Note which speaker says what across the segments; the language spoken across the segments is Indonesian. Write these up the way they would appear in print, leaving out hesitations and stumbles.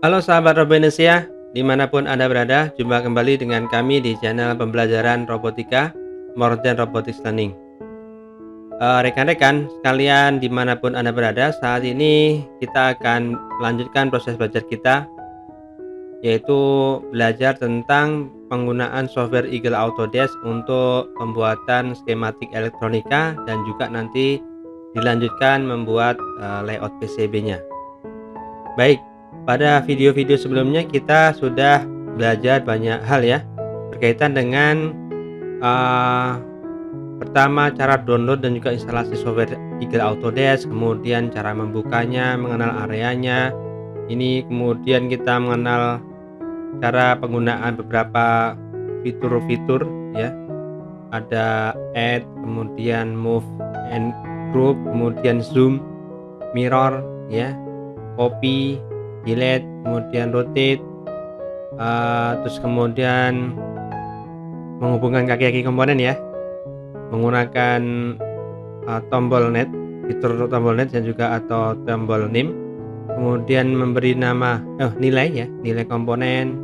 Speaker 1: Halo sahabat Robonesia, dimanapun Anda berada, jumpa kembali dengan kami di channel pembelajaran robotika Modern Robotics Learning. Rekan-rekan sekalian dimanapun Anda berada, saat ini kita akan melanjutkan proses belajar kita, yaitu belajar tentang penggunaan software Eagle Autodesk untuk pembuatan skematik elektronika dan juga nanti dilanjutkan membuat layout PCB-nya. Baik, pada video-video sebelumnya kita sudah belajar banyak hal ya berkaitan dengan pertama cara download dan juga instalasi software Eagle Autodesk, kemudian cara membukanya, mengenal areanya. Ini kemudian kita mengenal cara penggunaan beberapa fitur-fitur ya. Ada add, kemudian move and group, kemudian zoom, mirror ya, copy, delete, kemudian rotate, terus kemudian menghubungkan kaki-kaki komponen ya menggunakan tombol net, fitur tombol net dan juga atau tombol name, kemudian memberi nama nilai ya, nilai komponen,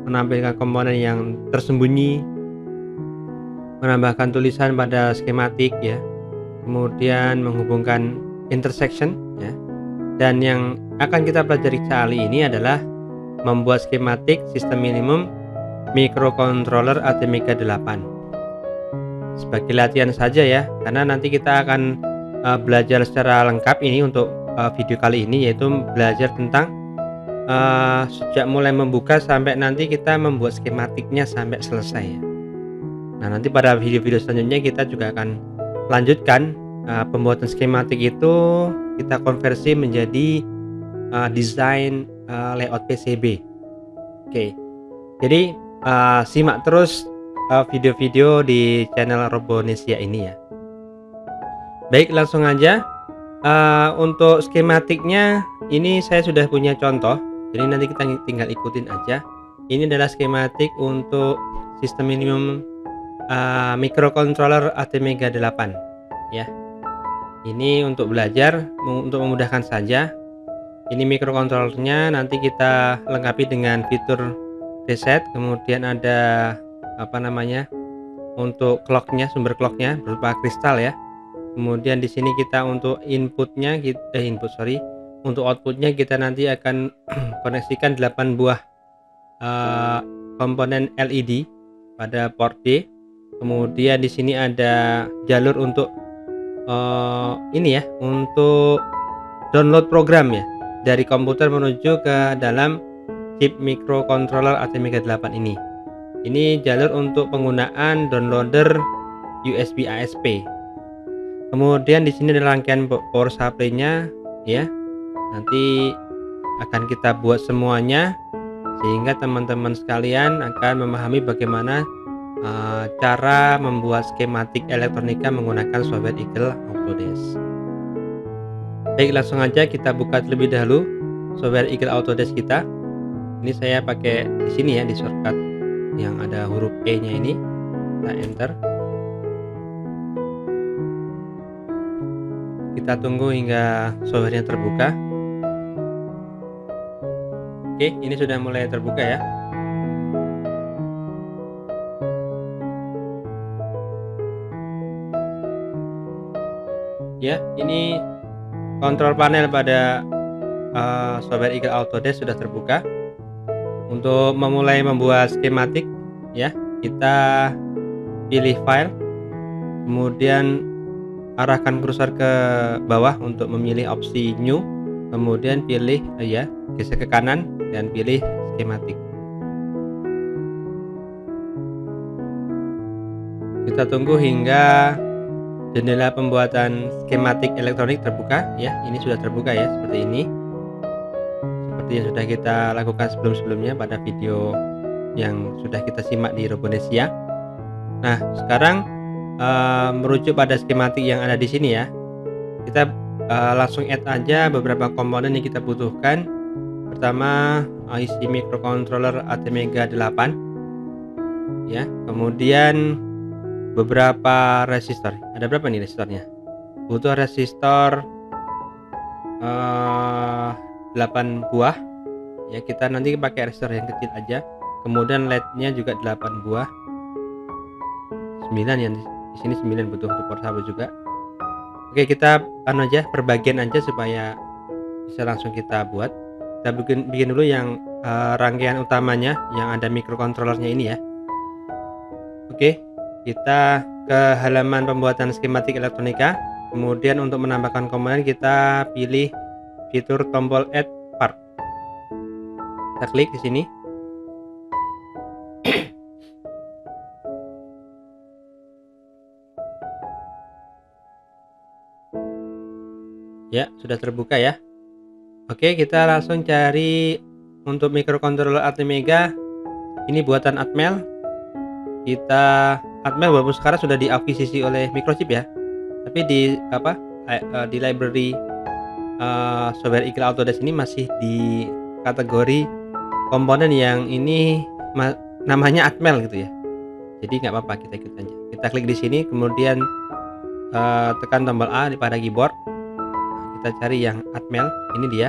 Speaker 1: menampilkan komponen yang tersembunyi, menambahkan tulisan pada skematik ya, kemudian menghubungkan intersection ya. Dan yang akan kita pelajari kali ini adalah membuat skematik sistem minimum microcontroller ATmega 8 sebagai latihan saja ya, karena nanti kita akan belajar secara lengkap ini untuk video kali ini, yaitu belajar tentang sejak mulai membuka sampai nanti kita membuat skematiknya sampai selesai ya. Nah, nanti pada video-video selanjutnya kita juga akan lanjutkan pembuatan skematik itu kita konversi menjadi desain layout PCB. Oke, jadi simak terus video-video di channel Robonesia ini ya. Baik, langsung aja. Untuk skematiknya ini saya sudah punya contoh, jadi nanti kita tinggal ikutin aja. Ini adalah skematik untuk sistem minimum microcontroller ATmega 8 ya. Ini untuk belajar, untuk memudahkan saja. Ini microcontrollernya, nanti kita lengkapi dengan fitur reset, kemudian ada untuk clocknya, sumber clocknya berupa kristal ya. Kemudian di sini kita untuk inputnya untuk outputnya kita nanti akan koneksikan 8 buah komponen LED pada port D. Kemudian di sini ada jalur untuk ini ya, untuk download program ya dari komputer menuju ke dalam chip microcontroller ATmega 8 ini. Ini jalur untuk penggunaan downloader USB ASP. Kemudian di sini ada rangkaian power supply-nya ya. Nanti akan kita buat semuanya sehingga teman-teman sekalian akan memahami bagaimana cara membuat skematik elektronika menggunakan software Eagle Autodesk. Baik, langsung aja kita buka terlebih dahulu software Eagle Autodesk kita. Ini saya pakai di sini ya, di shortcut yang ada huruf E-nya ini. Kita enter. Kita tunggu hingga softwarenya terbuka. Oke, ini sudah mulai terbuka ya. Ya, ini kontrol panel pada software Eagle Autodesk sudah terbuka. Untuk memulai membuat skematik ya, kita pilih file, kemudian arahkan kursor ke bawah untuk memilih opsi new, kemudian pilih geser ke kanan dan pilih skematik. Kita tunggu hingga jendela pembuatan skematik elektronik terbuka ya. Ini sudah terbuka ya, seperti ini, seperti yang sudah kita lakukan sebelum-sebelumnya pada video yang sudah kita simak di Robonesia. Nah, sekarang merujuk pada skematik yang ada di sini ya, kita langsung add aja beberapa komponen yang kita butuhkan. Pertama, IC microcontroller ATmega 8 ya, kemudian beberapa resistor. Ada berapa nih resistornya? Butuh resistor 8 buah ya, kita nanti pakai resistor yang kecil aja. Kemudian LED-nya juga 8 buah. 9 ya, di sini 9 butuh untuk power juga. Oke, kita aja perbagian aja supaya bisa langsung kita buat. Kita bikin dulu yang rangkaian utamanya yang ada microcontrollernya ini ya. Oke, kita ke halaman pembuatan skematik elektronika. Kemudian untuk menambahkan komponen kita pilih fitur tombol add part. Kita klik di sini. Ya, sudah terbuka ya. Oke, kita langsung cari untuk microcontroller Atmega. Ini buatan Atmel. Atmel walaupun sekarang sudah diakuisisi oleh Microchip ya. Tapi di library software Eagle Autodesk ini masih di kategori komponen yang ini namanya Atmel gitu ya. Jadi nggak apa-apa, kita ikut aja. Kita klik di sini, kemudian tekan tombol A pada keyboard. Kita cari yang Atmel, ini dia.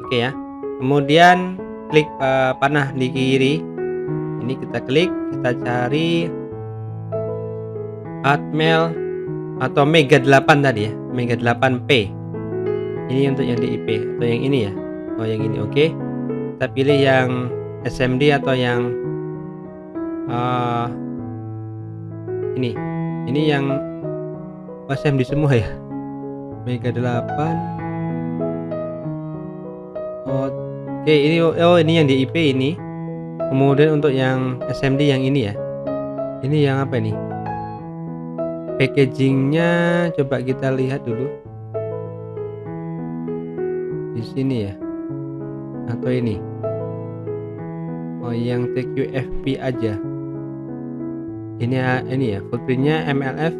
Speaker 1: Oke ya. Kemudian klik panah di kiri. Ini kita klik, kita cari Atmel atau Mega 8 tadi ya, Mega 8P. Ini untuk yang DIP atau yang ini ya. Oh, yang ini. Oke. Kita pilih yang SMD atau yang ini. Ini yang SMD semua ya. Mega 8. Oke, ini yang DIP ini. Kemudian untuk yang SMD yang ini ya. Ini yang apa ini? Packagingnya coba kita lihat dulu. Di sini ya. Atau ini. Oh, yang TQFP aja. Ini ya, footprintnya MLF.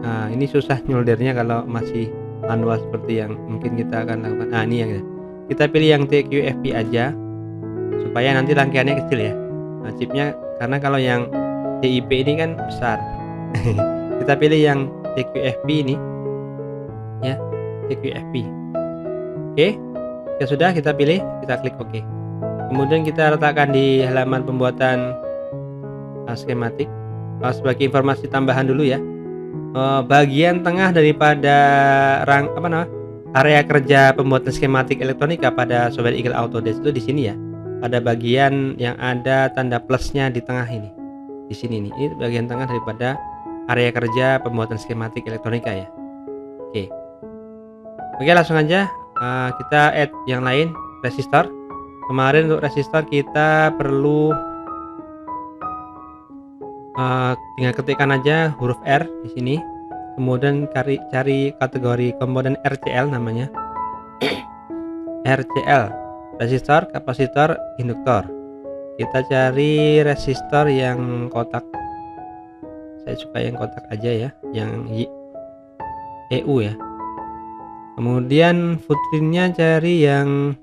Speaker 1: Nah, ini susah nyoldernya kalau masih manual seperti yang mungkin kita akan lakukan. Ini yang kita pilih yang TQFP aja supaya nanti rangkaiannya kecil ya. Nah, chipnya, karena kalau yang DIP ini kan besar. Kita pilih yang TQFP ini ya, TQFP. Oke, ya sudah, kita pilih, kita klik OK. Kemudian kita letakkan di halaman pembuatan skematik. Sebagai informasi tambahan dulu ya, bagian tengah daripada area kerja pembuatan skematik elektronika pada software Eagle Autodesk itu di sini ya. Pada bagian yang ada tanda plusnya di tengah ini. Di sini nih, ini bagian tengah daripada area kerja pembuatan skematik elektronika ya. Oke. Oke, langsung aja kita add yang lain, resistor. Kemarin untuk resistor kita perlu tinggal ketikkan aja huruf R di sini. Kemudian cari kategori komponen RCL namanya. RCL, resistor, kapasitor, induktor. Kita cari resistor yang kotak. Saya suka yang kotak aja ya, yang EU ya. Kemudian footprintnya cari yang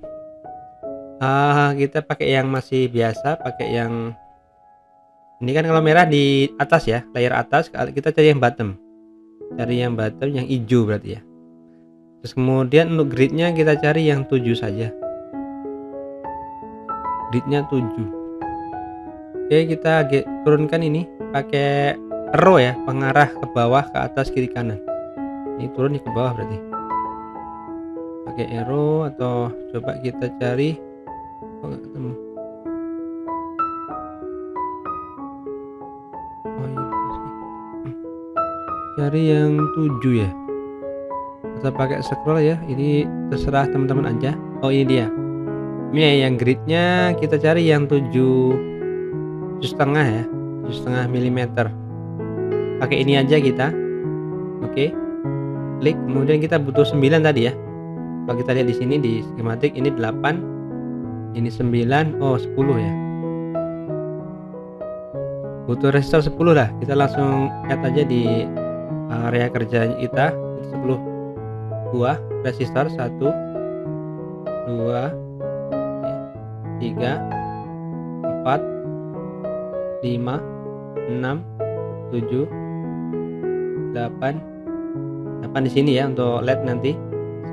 Speaker 1: kita pakai yang masih biasa, pakai yang ini kan kalau merah di atas ya, layer atas. Kita cari yang bottom. Cari yang bottom, yang hijau berarti ya. Terus kemudian untuk gridnya kita cari yang 7 saja. Gridnya 7. Oke, kita turunkan ini pakai arrow ya, pengarah ke bawah, ke atas, kiri, kanan. Ini turun ke bawah berarti. Pakai arrow atau coba kita cari. Oh, nggak ketemu. Cari yang 7 ya, atau pakai scroll ya, ini terserah teman-teman aja. Oh, ini dia. Ini yang gridnya kita cari yang 7,5 ya, 7,5 mm. Pakai ini aja kita. Oke, klik. Kemudian kita butuh 9 tadi ya. Kalau kita lihat di sini di skematik ini 8, ini 9, oh 10 ya. Butuh resistor 10 lah. Kita langsung add aja di area kerja kita. 10 buah resistor, 1 2 3 4 5 6 7 8 8 di sini ya untuk LED nanti.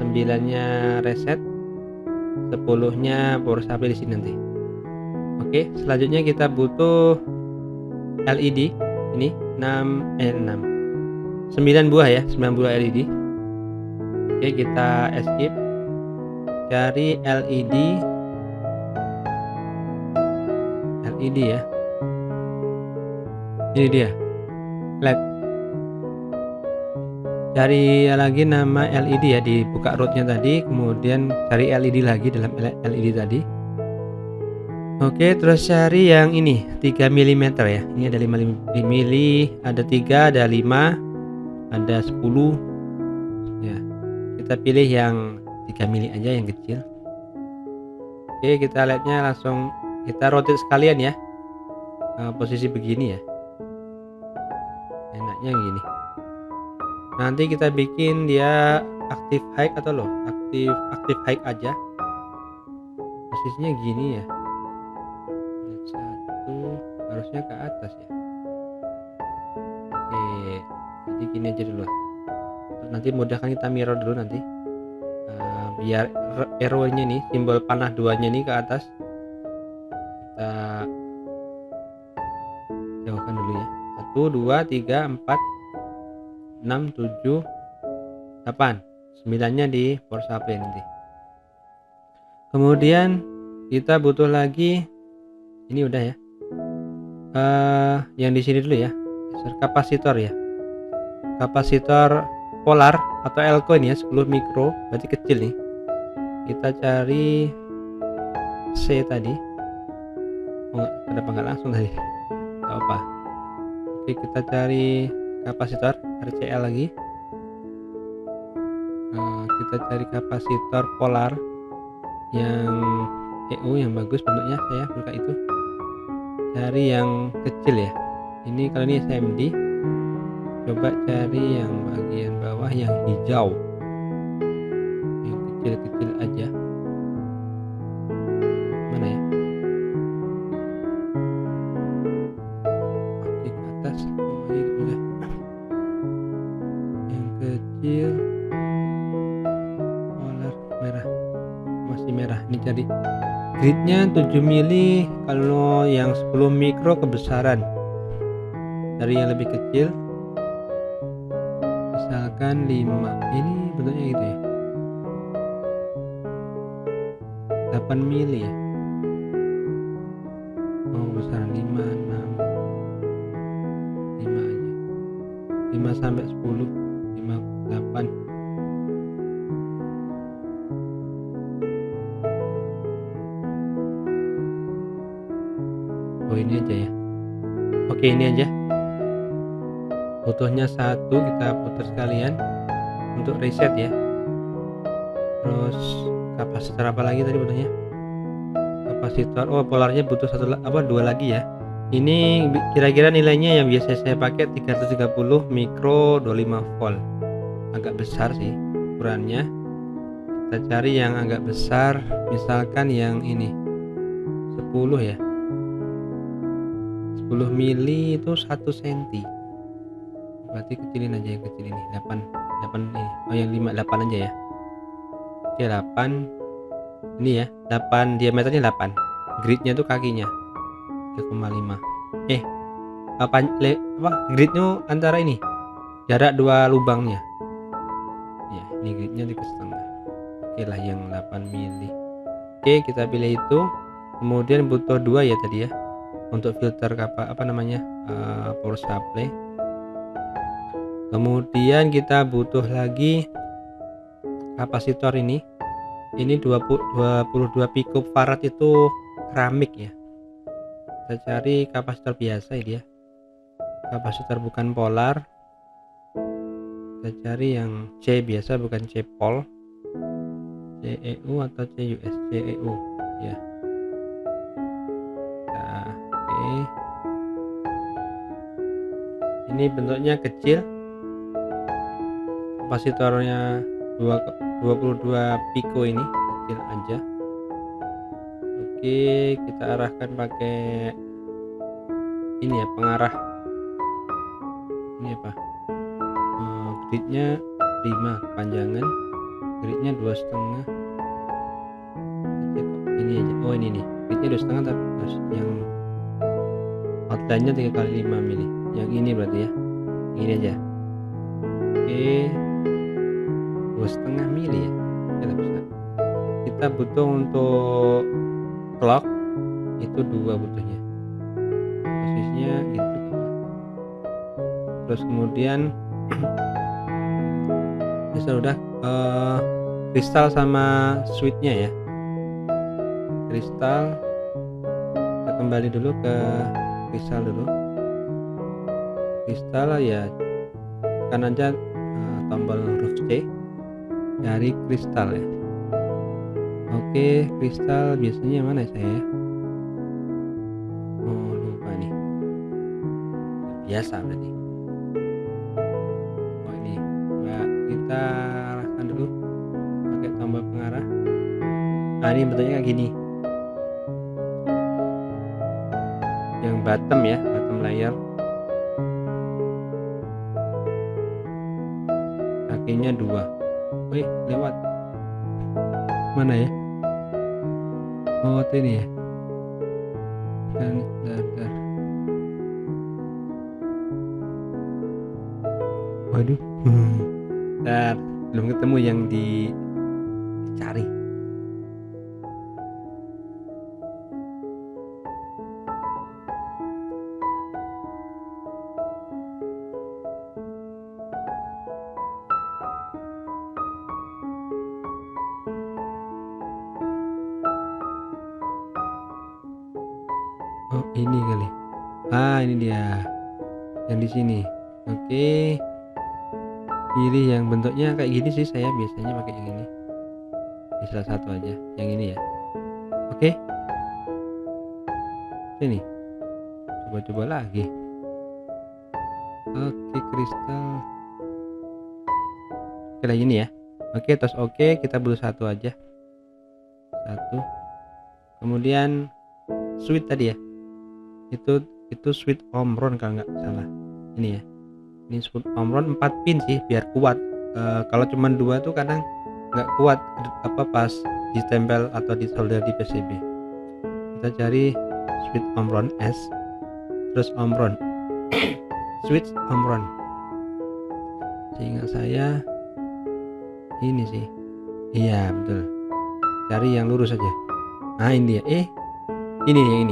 Speaker 1: 9-nya reset, 10-nya power supply di sini nanti. Oke, selanjutnya kita butuh LED ini 9 buah ya, 9 buah LED. Oke, kita escape, cari LED ya. Ini dia, LED. Cari lagi nama LED ya, dibuka rootnya tadi, kemudian cari LED lagi dalam LED tadi. Oke, terus cari yang ini 3 mm ya. Ini ada 5 mili, ada 3, ada 5, ada 10 ya. Kita pilih yang 3 mili aja, yang kecil. Oke, kita lihatnya langsung kita rotate sekalian ya, posisi begini ya, enaknya gini. Nanti kita bikin dia active high atau low, active high aja, posisinya gini ya. Satu harusnya ke atas ya. Oke, jadi gini aja dulu. Nanti mudahkan kita mirror dulu nanti, biar arrow-nya nih, simbol panah duanya nih ke atas, kita jauhkan dulu ya. 1 2 3 4 6 7 8, 9-nya di power supply nanti. Kemudian kita butuh lagi, ini udah ya, yang di sini dulu ya, kapasitor ya, kapasitor polar atau Elco ini ya, 10 mikro, berarti kecil nih. Kita cari C tadi. Kenapa nggak langsung tadi? Gak apa. Oke, kita cari kapasitor RCL lagi. Kita cari kapasitor polar yang EU yang bagus bentuknya, saya buka itu. Cari yang kecil ya. Ini kalau ini SMD. Coba cari yang bagian bawah yang hijau, yang kecil-kecil aja. Mana ya? Oke, ke atas. Oh, ini udah. Yang kecil polar merah, masih merah. Ini cari gridnya 7 mili, kalau yang 10 mikro kebesaran. Dari yang lebih kecil, misalkan 5, ini bentuknya gitu ya, 8 mili ya. Oh, besar 5, 6, 5 aja, 5 sampai 10, 5, 8. Oh, ini aja ya. Oke, ini aja. Butuhnya 1, kita putar sekalian untuk reset ya. Terus kapasitor apa lagi tadi butuhnya? Kapasitor, oh polarnya butuh 2 lagi ya. Ini kira-kira nilainya yang biasa saya pakai 330 mikro 25 volt. Agak besar sih ukurannya. Kita cari yang agak besar, misalkan yang ini 10 ya. 10 mili itu 1 cm. Berarti kecilin aja yang kecil ini, 8 ini. Oh, yang 8 aja ya. Oke, 8 ini ya, 8 diameternya 8, gridnya tuh kakinya 3,5. Gridnya antara ini jarak 2 lubangnya ya, ini gridnya di setengah. Oke lah, yang 8 mili. Oke, kita pilih itu. Kemudian butuh 2 ya tadi ya, untuk filter power supply. Kemudian kita butuh lagi kapasitor ini 22 picofarad, itu keramik ya. Kita cari kapasitor biasa ya dia, kapasitor bukan polar. Kita cari yang C biasa, bukan C pol, CEU atau CUS, CEU ya. Nah, oke. Ini bentuknya kecil, kapasitornya 22 pico, ini kecil aja. Oke, kita arahkan pakai ini ya, pengarah ini apa, gridnya 5 kepanjangan, gridnya 2,5. ini aja. Oh ini nih, gridnya 2,5 tapi harus yang outline-nya 3x5 mili. Yang ini berarti ya, ini aja. Oke, 2,5 mili ya, kita bisa. Kita butuh untuk clock itu 2 butuhnya, posisinya gitu. Terus kemudian bisa udah kristal sama switchnya ya. Kristal, kita kembali dulu ke kristal dulu. Kristal ya, tekan aja tombol huruf C dari kristal ya. Oke, kristal biasanya mana saya? Oh lupa nih, biasa berarti. Oh ini, mbak, kita arahkan dulu pakai tombol pengarah. Nah ini bentuknya kayak gini. Yang bottom ya, bottom layer. Kakinya 2. Wih, lewat. Mana ya? Oh ini ya. Dan dar. Waduh. Dar, belum ketemu yang dicari. Oh ini kali. Ah ini dia, yang di sini. Oke, pilih yang bentuknya kayak gini sih, saya biasanya pakai yang ini. Ini salah satu aja, yang ini ya. Oke, sini, coba-coba lagi. Oke, kristal. Kayak gini ya. Oke, terus oke, kita butuh satu aja. Satu. Kemudian switch tadi ya. Itu switch Omron kalau nggak salah. Ini ya. Ini switch Omron 4 pin sih biar kuat. Kalau cuma 2 tuh kadang nggak kuat pas ditempel atau disolder di PCB. Kita cari switch Omron S, terus Omron switch Omron. Seingat saya ini sih, iya betul, cari yang lurus aja. Nah ini dia, ini yang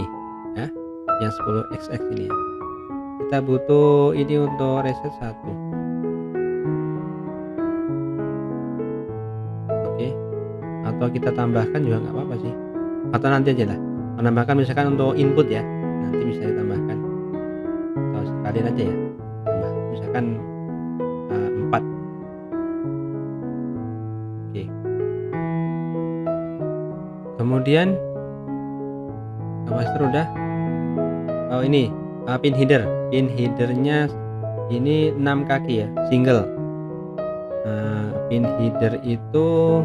Speaker 1: ya, yang 10xx ini ya. Kita butuh ini untuk reset 1. Oke, atau kita tambahkan juga nggak apa-apa sih, atau nanti aja lah menambahkan, misalkan untuk input ya, nanti bisa ditambahkan atau sekalian aja ya, tambah misalkan 4. Oke, kemudian capacitor udah. Oh ini pin headernya ini 6 kaki ya, single. Pin header itu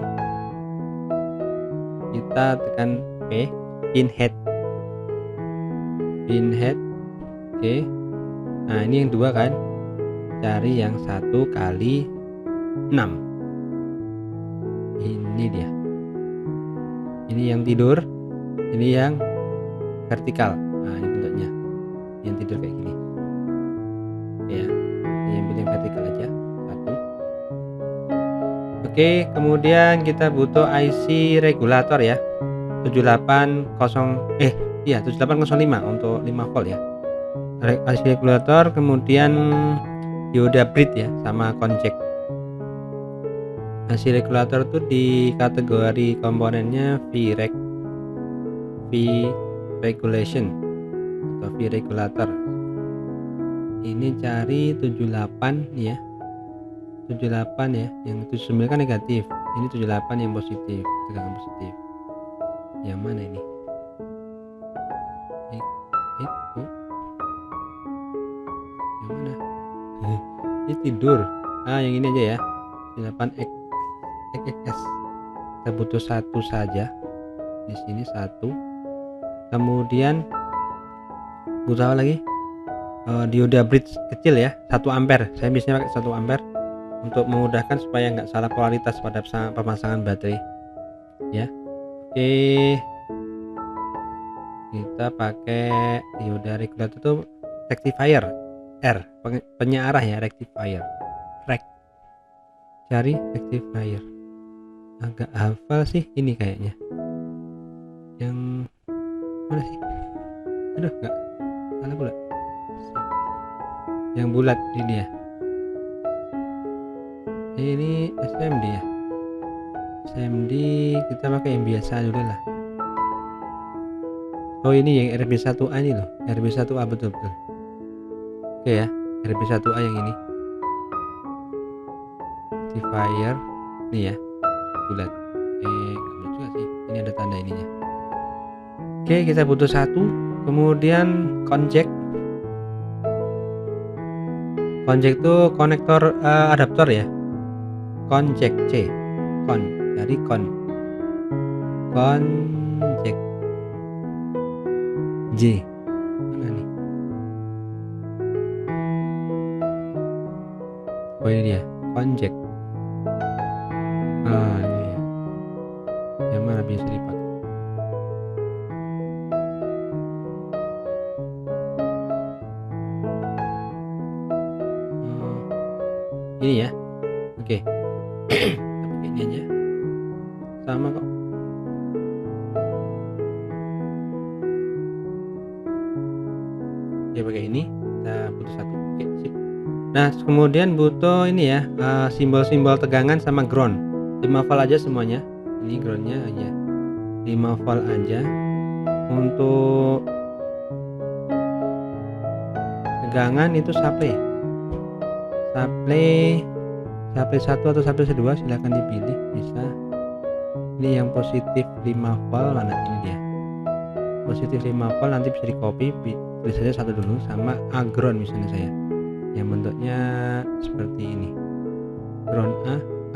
Speaker 1: kita tekan P, pin head. Oke. Nah ini yang 2 kan, cari yang 1 kali 6. Ini dia, ini yang tidur, ini yang vertikal. Nah ini bentuknya yang tidur kayak gini ya, ini yang pilih vertikal aja 1. Oke, kemudian kita butuh IC regulator ya, 7805 untuk 5 volt ya, IC regulator. Kemudian dioda bridge ya, sama konjek. IC regulator itu di kategori komponennya V regulation atau V regulator. Ini cari 78 nih ya, 78 ya, yang 79 kan negatif, ini 78 yang positif, tegangan positif. Yang mana ini? Itu yang mana? Ini tidur. Yang ini aja ya, 78xx. Kita butuh 1 saja di sini, 1. Kemudian butuh apa lagi? Dioda bridge kecil ya, 1 ampere. Saya biasanya pakai 1 ampere untuk memudahkan supaya nggak salah polaritas pada pemasangan baterai ya. Oke, kita pakai dioda regulator itu rectifier R, penyearah ya, rectifier cari rectifier. Agak hafal sih ini kayaknya, yang mana sih, aduh nggak salah pula, yang bulat ini ya, ini SMD ya, SMD kita pakai yang biasa dulu lah. Oh ini yang RB1A ini loh, RB1A betul. Oke ya, RB1A yang ini rectifier ini ya, bulat. Bulat juga sih, ini ada tanda ininya. Oke, kita butuh satu, kemudian konjek itu konektor adaptor ya, konjek C, dari konjek J mana nih, oh ini dia konjek, ini ya, yang mana bisa dipakai. Ini ya, oke. Kita pakai ini aja, sama kok. Ya pakai ini, kita butuh satu. Oke, sip. Nah kemudian butuh ini ya, simbol-simbol tegangan sama ground 5 volt aja semuanya. Ini groundnya aja 5 volt aja. Untuk tegangan itu supply 1 atau supply 2 silahkan dipilih, bisa. Ini yang positif 5 volt, mana ini dia, positif 5 volt, nanti bisa di copy, tulis saja satu dulu, sama ground misalnya saya yang bentuknya seperti ini, ground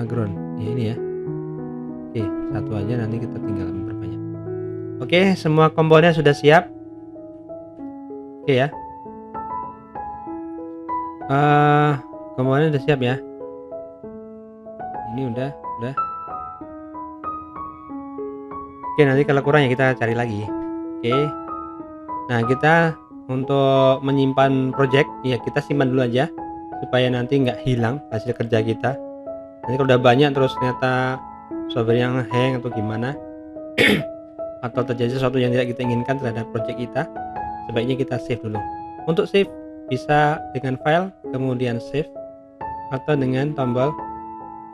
Speaker 1: ground ya, ini ya. Oke, satu aja, nanti kita tinggal memperbanyak. Oke, semua komponen sudah siap. Oke ya, komponen udah siap ya, ini udah. Oke, nanti kalau kurang ya kita cari lagi. Oke, nah kita untuk menyimpan project ya, kita simpan dulu aja supaya nanti nggak hilang hasil kerja kita. Nanti kalau udah banyak terus ternyata software yang hang atau gimana atau terjadi sesuatu yang tidak kita inginkan terhadap project kita, sebaiknya kita save dulu. Untuk save bisa dengan file kemudian save, atau dengan tombol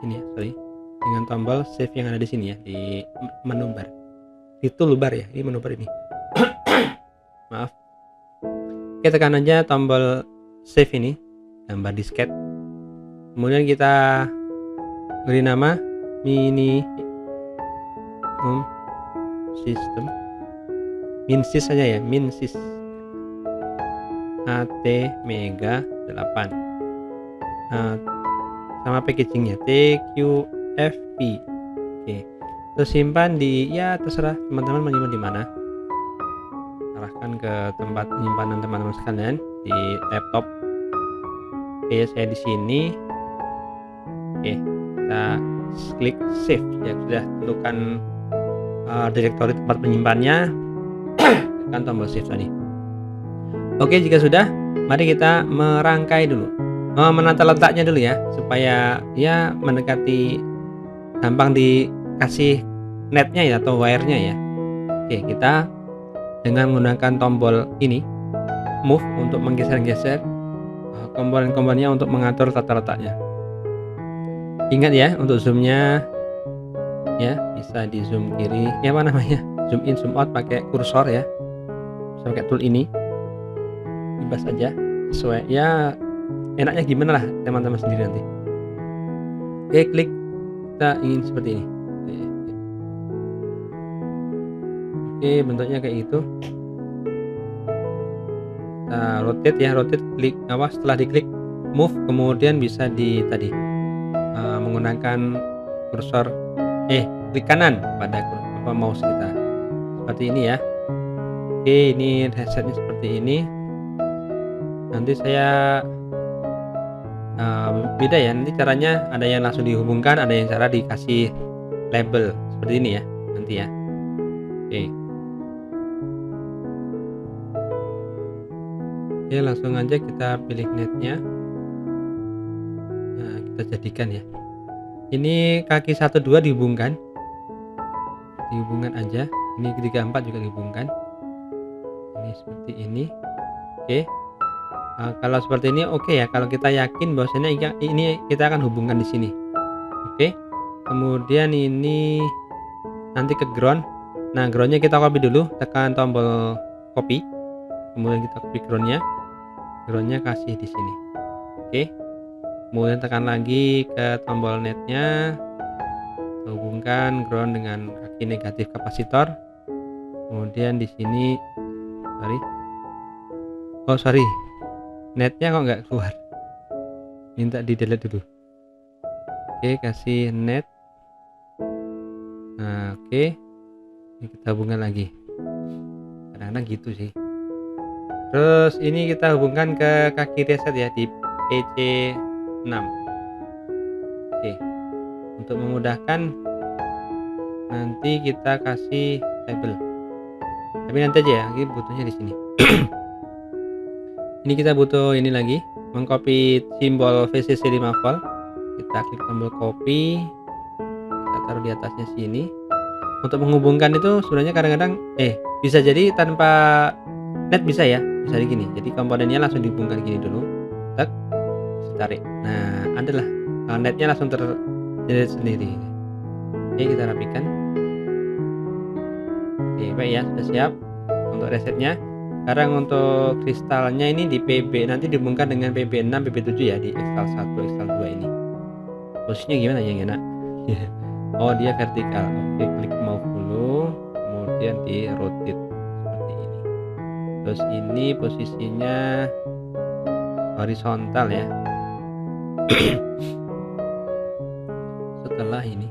Speaker 1: ini ya, dengan tombol save yang ada di sini ya, di menu bar, di toolbar ya, ini menu bar ini. Maaf. Oke, tekan aja tombol save ini, gambar disket. Kemudian kita beri nama minimum system, minsys saja ya, minsys AT Mega 8. Sama packagingnya TQFP. Oke, terus simpan di, ya terserah teman-teman menyimpan di mana, arahkan ke tempat penyimpanan teman-teman sekalian di laptop. Oke, saya di sini. Oke, kita klik save ya, sudah tentukan direktori tempat penyimpanannya. Tekan tombol save tadi. Oke, jika sudah, mari kita merangkai dulu, menata letaknya dulu ya, supaya ya mendekati, gampang dikasih netnya ya, atau wire-nya ya. Oke, kita dengan menggunakan tombol ini move untuk menggeser-geser komponen-komponennya untuk mengatur tata letaknya. Ingat ya, untuk zoomnya ya bisa di zoom kiri ya, apa namanya, zoom in zoom out pakai kursor ya, bisa pakai tool ini, bebas aja sesuai ya, enaknya gimana lah teman-teman sendiri nanti. Oke, klik, kita ingin seperti ini. Oke, bentuknya kayak gitu. Kita rotate ya, rotate, klik setelah diklik move, kemudian bisa di tadi menggunakan kursor klik kanan pada mouse kita seperti ini ya. Oke, ini headsetnya seperti ini. Nanti saya beda ya, nanti caranya ada yang langsung dihubungkan, ada yang cara dikasih label seperti ini ya nanti ya. Oke, Oke, langsung aja kita pilih netnya. Nah, kita jadikan ya. Ini kaki 1 2 dihubungkan aja. Ini 3 4 juga dihubungkan. Ini seperti ini. Oke. Kalau seperti ini oke ya. Kalau kita yakin bahwasanya ini kita akan hubungkan di sini. Oke. Kemudian ini nanti ke ground. Nah, groundnya kita copy dulu, tekan tombol copy. Kemudian kita copy groundnya. Groundnya kasih di sini. Oke. Kemudian tekan lagi ke tombol netnya. Hubungkan ground dengan kaki negatif kapasitor. Kemudian di sini sorry. Netnya kok nggak keluar. Minta di delete dulu. Oke, kasih net. Nah, oke. Ini kita hubungkan lagi. Kadang-kadang gitu sih. Terus ini kita hubungkan ke kaki reset ya di PC6. Oke. Untuk memudahkan nanti kita kasih label. Tapi nanti aja ya, ini butuhnya di sini. Ini kita butuh ini lagi, mengcopy simbol VCC 5 volt. Kita klik tombol copy. Kita taruh di atasnya sini. Untuk menghubungkan itu sebenarnya kadang-kadang bisa jadi tanpa net bisa ya, bisa gini. Jadi komponennya langsung dihubungkan gini dulu. Tak, tarik. Nah, adalah netnya langsung terjadi sendiri. Oke, kita rapikan. Oke, baik ya, sudah siap untuk resetnya. Sekarang untuk kristalnya ini di PB, nanti dihubungkan dengan PB6, PB7 ya, di Excel 1, Excel 2 ini. Posisinya gimana ya, yang enak? Oh, dia vertikal. Oke, klik mouse dulu, kemudian di rotate seperti ini. Terus ini posisinya horizontal ya. Setelah ini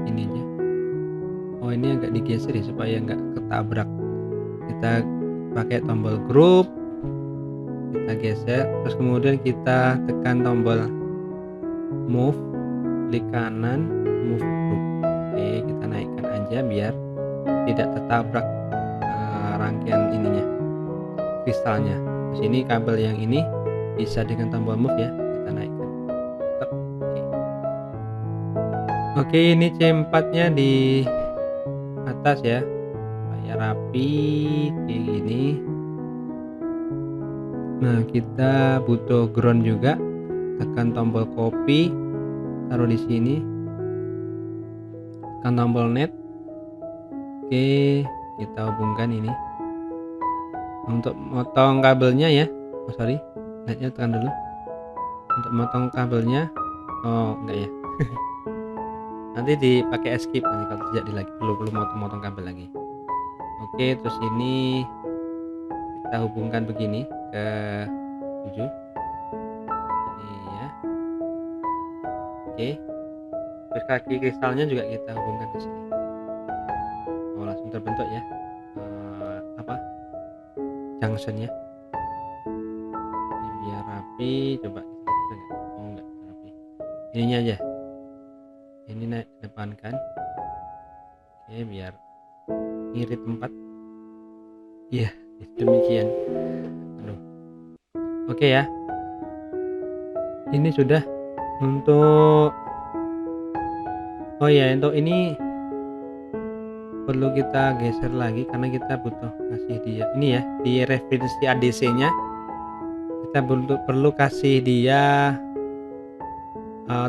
Speaker 1: ininya, oh ini agak digeser ya supaya nggak ketabrak. Kita pakai tombol group, kita geser, terus kemudian kita tekan tombol move, klik kanan, move group. Oke, kita naikkan aja biar tidak tertabrak rangkaian ininya, kristalnya. Terus ini kabel yang ini bisa dengan tombol move ya, kita naikkan. Oke, ini C4 nya di atas ya, supaya rapi kayak gini. Nah, kita butuh ground juga. Tekan tombol copy, taruh di sini. Tekan tombol net. Oke, kita hubungkan ini. Untuk motong kabelnya ya, sorry, netnya tekan dulu. Untuk motong kabelnya, enggak ya. Nanti dipakai escape nanti kalau tidak perlu motong kabel lagi. Oke, terus ini kita hubungkan begini ke 7 ini ya. Oke, terus kaki kristalnya juga kita hubungkan ke sini. Oh, langsung terbentuk ya junctionnya. Ini biar rapi, coba enggak rapi. Ininya aja, ini naik ke depan kan. Oke, biar ngirit tempat. Iya, demikian. Oke ya, ini sudah untuk untuk ini perlu kita geser lagi karena kita butuh kasih dia ini ya, di referensi ADC nya kita perlu kasih dia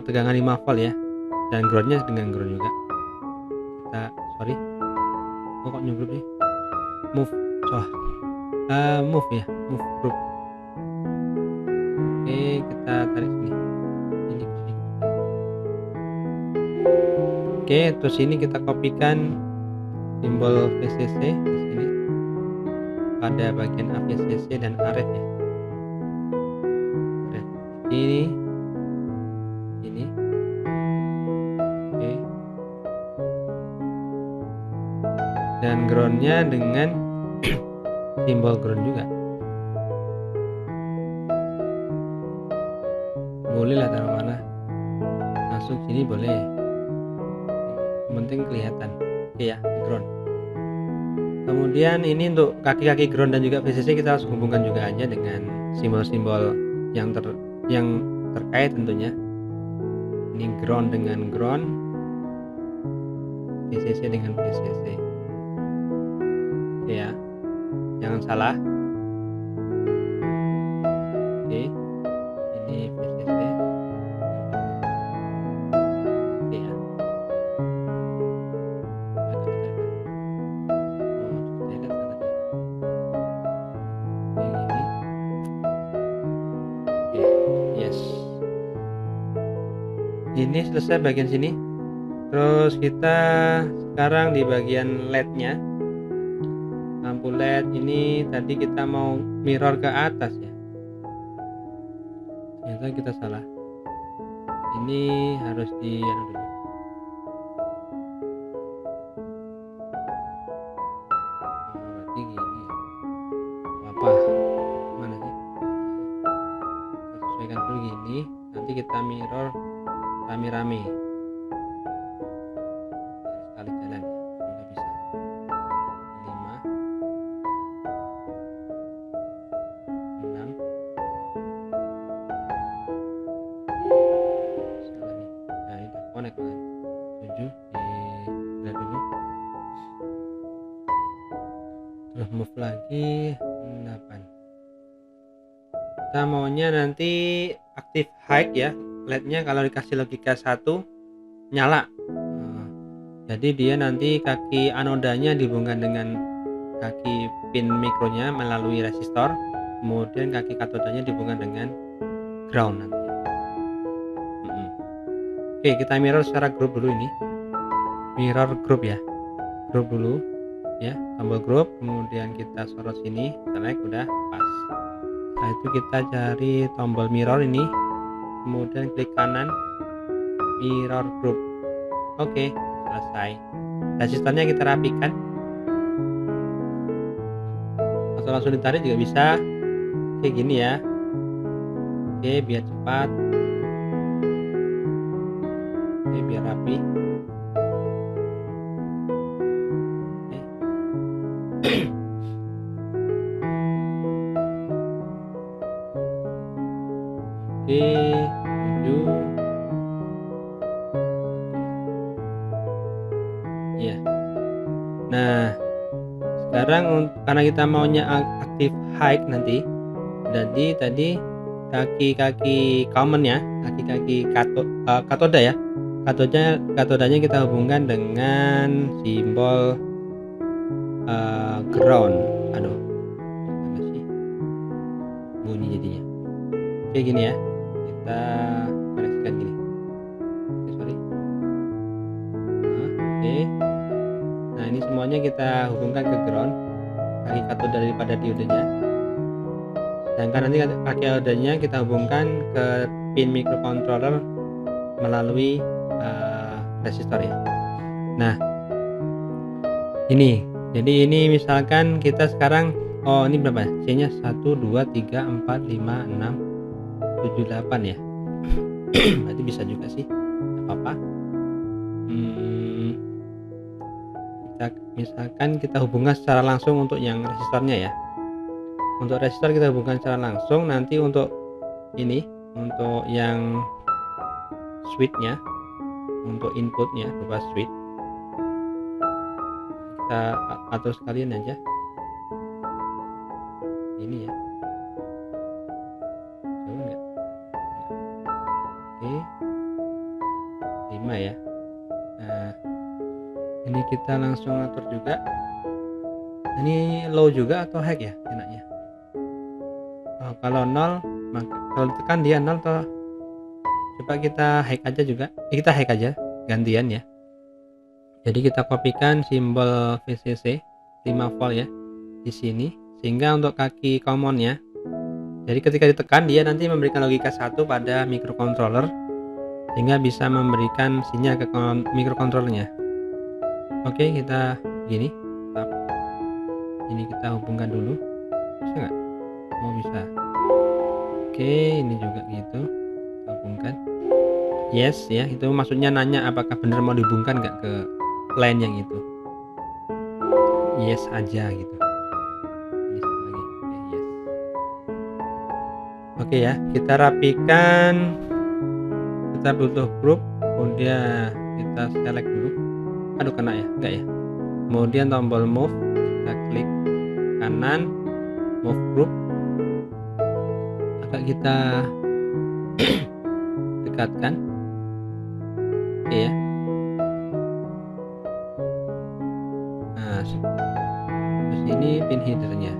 Speaker 1: tegangan 5 volt ya, dan groundnya dengan ground juga. Kita kok nyuruh sih move move ya, move group. Oke, kita tarik sini. Ini oke, terus ini kita kopikan simbol VCC di sini pada bagian AVCC dan RF ya. Ini oke, dan groundnya dengan simbol ground juga. Boleh lah taruh mana, langsung sini boleh, yang penting kelihatan. Oke ya, ground. Kemudian ini untuk kaki-kaki ground dan juga VCC kita harus hubungkan juga aja dengan simbol-simbol yang terkait tentunya. Ini ground dengan ground, VCC dengan VCC. Oke ya, jangan salah. Oke, ini VCC. Oke ya. Yes, ini selesai bagian sini. Terus kita sekarang di bagian LED-nya. Lampu LED ini tadi kita mau mirror ke atas ya, ternyata kita salah. Ini harus di dulu. Berarti gini ya. Apa? Mana sih? Kita sesuaikan dulu gini. Nanti kita mirror rame-rame. Sekali jalan ya, semoga bisa. 5, 6. Salah nih. Nah, ini udah connect kan. 7 di dulu. Terus move lagi 8. Kita maunya nanti aktif high ya LED-nya. Kalau dikasih logika 1 nyala. Jadi dia nanti kaki anodanya dihubungkan dengan kaki pin mikronya melalui resistor, kemudian kaki katodanya dihubungkan dengan ground nanti. Oke, kita mirror secara grup dulu ini. Mirror grup ya. Grup dulu ya, tombol grup, kemudian kita sorot sini, select, udah pas. Setelah itu kita cari tombol mirror ini, kemudian klik kanan, mirror group. Oke, selesai. Resistornya kita rapikan atau langsung ditarik juga bisa. Oke, gini ya. Oke, biar cepat. Oke, biar rapi. Oke, 7. Ya. Nah, sekarang karena kita maunya aktif high nanti, jadi tadi kaki-kaki common ya, kaki-kaki katoda ya, katodanya kita hubungkan dengan simbol ground. Aduh, apa sih bunyi jadinya? Oke, gini ya, kita koneksikan gini. Oke, sorry. Oke. Nah, ini semuanya kita hubungkan ke ground, kaki katoda daripada diodenya. Sedangkan nanti kaki diodenya kita hubungkan ke pin microcontroller melalui resistor ya. Nah, ini. Jadi ini misalkan kita sekarang, oh ini berapa? C-nya 1, 2, 3, 4, 5, 6, 7, 8 ya. Berarti bisa juga sih, nggak apa-apa. Misalkan kita hubungkan secara langsung untuk yang resistornya ya. Untuk resistor kita hubungkan secara langsung. Nanti untuk ini, untuk yang switch-nya, untuk inputnya berupa switch, kita atur sekalian aja ini ya. Coba enggak? Oke, 5 ya. Nah, ini kita langsung atur juga. Ini low juga atau high ya enaknya? Oh, kalau 0, maka kalau tekan dia 0 toh. Coba kita high aja juga. Kita high aja gantian ya. Jadi kita kopikan simbol VCC 5 volt ya di sini, sehingga untuk kaki commonnya, jadi ketika ditekan dia nanti memberikan logika 1 pada microcontroller, sehingga bisa memberikan sinyal ke microcontrollernya. Oke, kita gini, tap. Ini kita hubungkan dulu, bisa nggak? Oh, bisa. Oke, ini juga gitu, kita hubungkan. Yes ya, itu maksudnya nanya apakah benar mau dihubungkan nggak ke line yang itu. yes aja gitu. Ini satu lagi, oke, yes. Oke ya, kita rapikan. Kita butuh grup, kemudian kita select dulu. Aduh, kena ya? Enggak ya? Kemudian tombol move, kita klik kanan, move group. Agak kita dekatkan. Oke ya. Nah, terus ini pin headernya.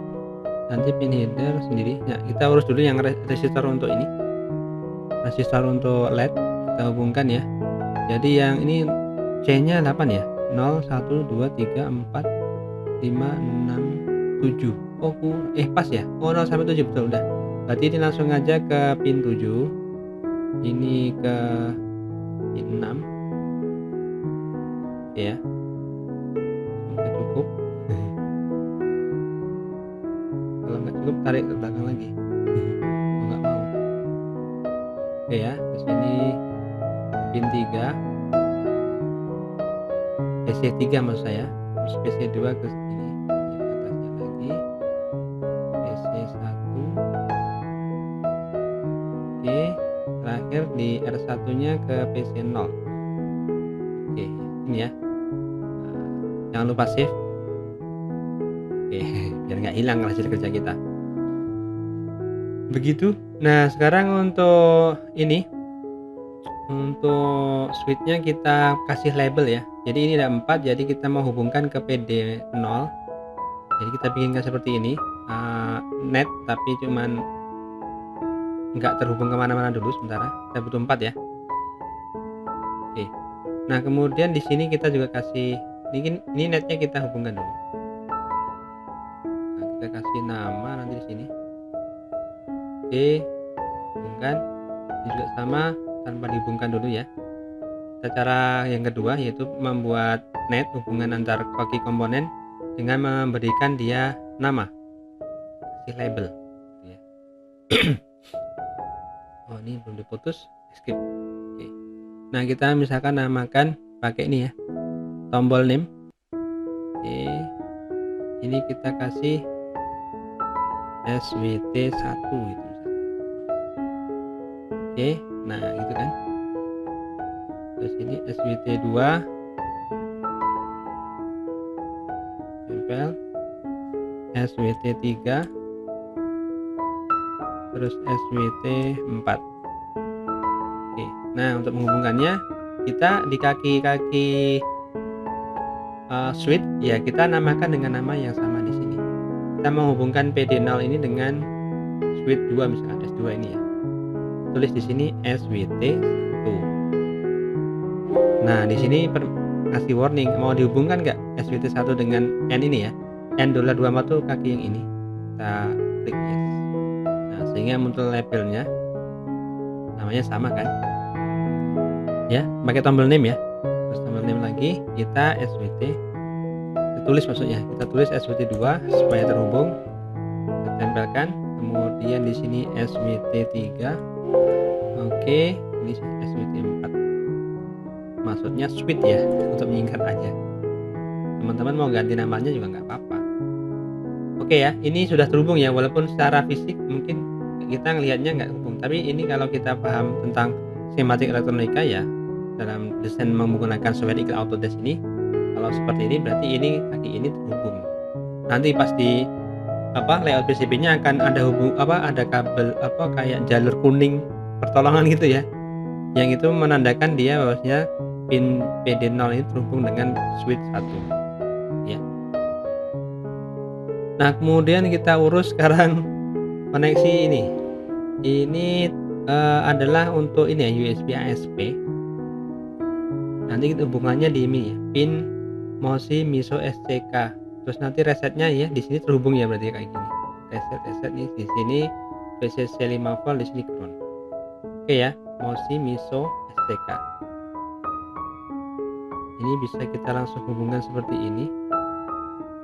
Speaker 1: Nanti pin header sendiri. Nah, kita urus dulu yang resistor untuk ini. Resistor untuk LED kita hubungkan ya. Jadi yang ini C-nya 8 ya. 0, 1, 2, 3, 4, 5, 6, 7. Oh, pas ya. Oh, 0 sampai 7 betul udah. Berarti ini langsung aja ke pin 7. Ini ke pin 6. Oke ya. Semoga cukup. Kalau nggak cukup tarik ke belakang lagi. Nggak mau. Oke ya, terus ini pin 3. PC3 maksud saya. Terus PC2 ke sini. Atasnya lagi. PC1. Oke, terakhir di R1-nya ke PC0. Oke, ini ya. Jangan lupa save. Oke, biar nggak hilang hasil kerja kita. Begitu. Nah, sekarang untuk ini, untuk switch-nya kita kasih label ya. Jadi ini ada 4, jadi kita mau hubungkan ke PD0. Jadi kita bikinkan seperti ini, net tapi cuman nggak terhubung kemana-mana dulu sementara. Kita butuh 4 ya. Oke. Nah, kemudian di sini kita juga kasih ini netnya kita hubungkan dulu. Nah, kita kasih nama nanti di sini. Oke, hubungkan. Ini juga sama tanpa dihubungkan dulu ya. Cara yang kedua yaitu membuat net hubungan antar koki komponen dengan memberikan dia nama, kasih label ya. Oh, ini belum diputus, skip. Oke. Nah, kita misalkan namakan pakai ini ya, tombol name. Oke, ini kita kasih SWT1 gitu. Oke, nah gitu kan. Terus ini SWT2 tempel, SWT3, terus SWT4. Oke, nah untuk menghubungkannya kita di kaki-kaki switch ya, kita namakan dengan nama yang sama di sini. Kita menghubungkan PD0 ini dengan switch 2 misalkan S2 ini ya. Tulis di sini SWT1. Nah, di sini kasih warning mau dihubungkan nggak SWT1 dengan N ini ya. N$24 tuh kaki yang ini. Kita klik yes. Nah, sehingga muncul labelnya. Namanya sama kan? Ya, pakai tombol name ya. Terus tombol name lagi, kita SWT. Kita tulis maksudnya. Kita tulis SWT2 supaya terhubung. Kita tempelkan. Kemudian di sini SWT3. Oke, ini SWT4. Maksudnya switch ya, untuk menyingkat aja. Teman-teman mau ganti namanya juga nggak apa-apa. Oke ya, ini sudah terhubung ya, walaupun secara fisik mungkin kita ngelihatnya nggak hubung, tapi ini kalau kita paham tentang skematik elektronika ya, dalam desain menggunakan software Iqra Autodesk ini, kalau seperti ini berarti ini kaki ini terhubung. Nanti pasti layout PCB-nya akan ada kabel kayak jalur kuning pertolongan gitu ya, yang itu menandakan dia bahwasanya pin PD0 ini terhubung dengan switch 1 ya. Nah, kemudian kita urus sekarang koneksi ini. Ini adalah untuk ini ya, USB ASP. Nanti hubungannya di ini ya, pin MOSI MISO SCK. Terus nanti resetnya ya di sini terhubung ya, berarti kayak gini. Reset nih di sini VCC 5 volt, di sini ground. Oke ya, MOSI MISO SCK. Ini bisa kita langsung hubungkan seperti ini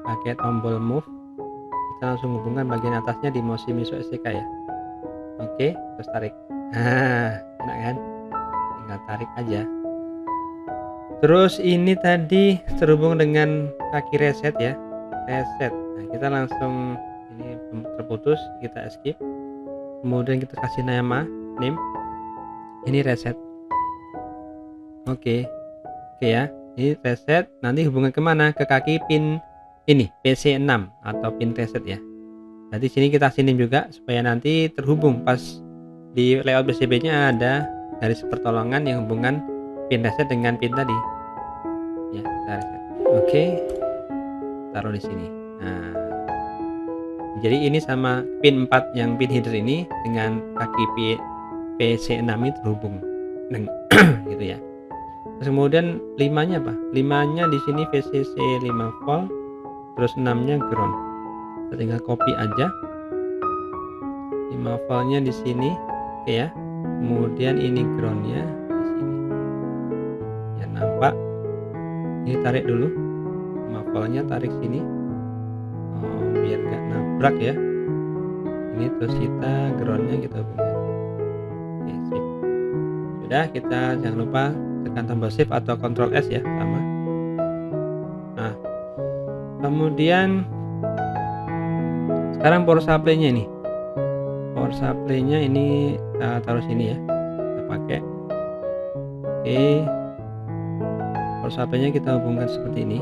Speaker 1: pakai tombol move. Kita langsung hubungkan bagian atasnya di MOSI MISO SCK ya. Oke, terus tarik. Enak kan? Tinggal tarik aja. Terus ini tadi terhubung dengan kaki reset ya. reset. Nah, kita langsung ini terputus, kita escape. Kemudian kita kasih nama name. Ini reset. Oke ya. Ini reset. Nanti hubungan kemana? Ke kaki pin ini PC6 atau pin reset ya. Jadi sini kita sini juga supaya nanti terhubung pas di layout PCB-nya ada garis pertolongan yang hubungan pin reset dengan pin tadi. Ya, kita reset. Oke. Taruh di sini. Nah, jadi ini sama pin 4 yang pin header ini dengan kaki PC6 itu terhubung gitu ya. Terus kemudian 5-nya apa? 5-nya di sini VCC 5 volt, terus 6-nya ground. Kita tinggal copy aja. 5 voltnya di sini, oke ya. Kemudian ini groundnya di sini. Ya nampak. Ini tarik dulu. 5 voltnya tarik sini. Oh, biar nggak nabrak ya. Ini terus kita groundnya kita hubungkan. Oke, sip. Sudah, kita jangan lupa tekan tombol shift atau Ctrl S ya, sama. Nah, kemudian sekarang power supply-nya ini. Power supply-nya ini kita taruh sini ya. Kita pakai. Oke. Power supply-nya kita hubungkan seperti ini.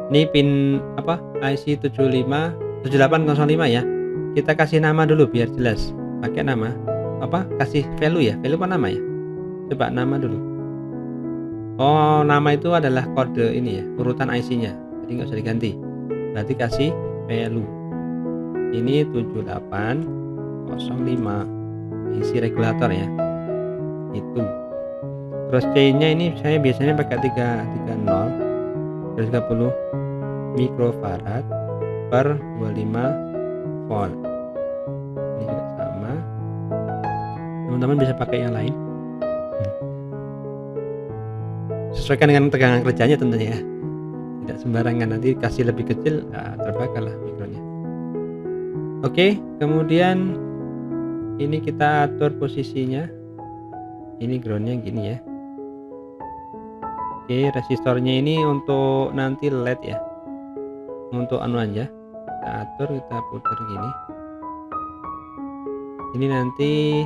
Speaker 1: Ini pin apa? IC 7805 ya. Kita kasih nama dulu biar jelas. Pakai nama apa? Kasih value ya. Value apa nama ya? Coba nama dulu. Oh, nama itu adalah kode ini ya, urutan IC-nya. Jadi nggak usah diganti. Berarti kasih value. Ini 7805 IC regulator ya. Itu. Terus C-nya ini saya biasanya pakai 330 mikrofarad per 25 volt. Ini juga sama. Teman-teman bisa pakai yang lain. Sesuaikan dengan tegangan kerjanya tentunya ya. Tidak sembarangan, nanti kasih lebih kecil terbakar lah mikronya. Oke, kemudian ini kita atur posisinya. Ini groundnya gini ya. Oke, resistornya ini untuk nanti LED ya. Untuk anu aja. Kita atur, kita putar gini. Ini nanti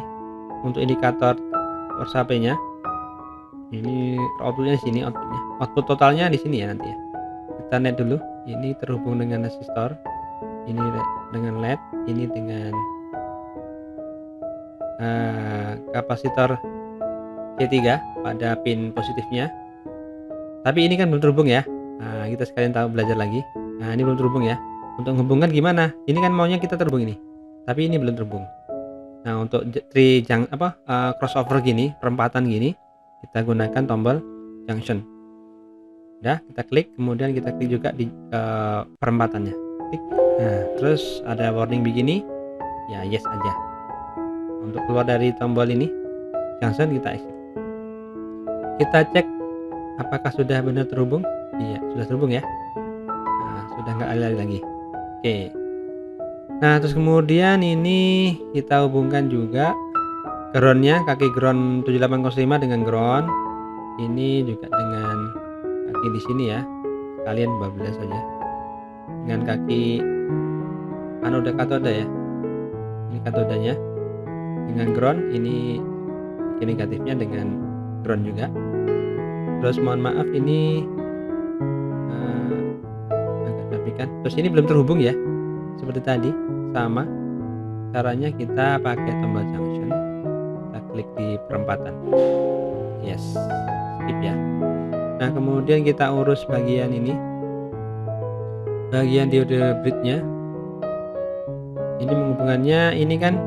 Speaker 1: untuk indikator power supply-nya. Ini outputnya di sini, output totalnya di sini ya nanti ya. Kita net dulu. Ini terhubung dengan resistor, ini dengan LED, ini dengan kapasitor C3 pada pin positifnya. Tapi ini kan belum terhubung ya. Nah, kita sekalian tahu belajar lagi. Nah, ini belum terhubung ya. Untuk menghubungkan gimana? Ini kan maunya kita terhubung ini, tapi ini belum terhubung. Nah, untuk crossover gini, perempatan gini, kita gunakan tombol junction. Udah, kita klik, kemudian kita klik juga di perempatannya. Klik. Nah, terus ada warning begini, ya yes aja. Untuk keluar dari tombol ini junction, kita exit. Kita cek apakah sudah benar terhubung. Iya, sudah terhubung ya. Nah, sudah nggak alih lagi. Oke. Nah, terus kemudian ini kita hubungkan juga groundnya, kaki ground 7805 dengan ground. Ini juga dengan kaki di sini ya. Kalian bablas saja. Dengan kaki anoda katoda ya. Ini katodanya dengan ground, ini kaki negatifnya dengan ground juga. Terus mohon maaf ini agak rapikan. Terus ini belum terhubung ya. Seperti tadi, sama. Caranya kita pakai tombol junction. Klik di perempatan, yes, skip ya. Nah, kemudian kita urus bagian ini, bagian diode bridge-nya. Ini menghubungannya, ini kan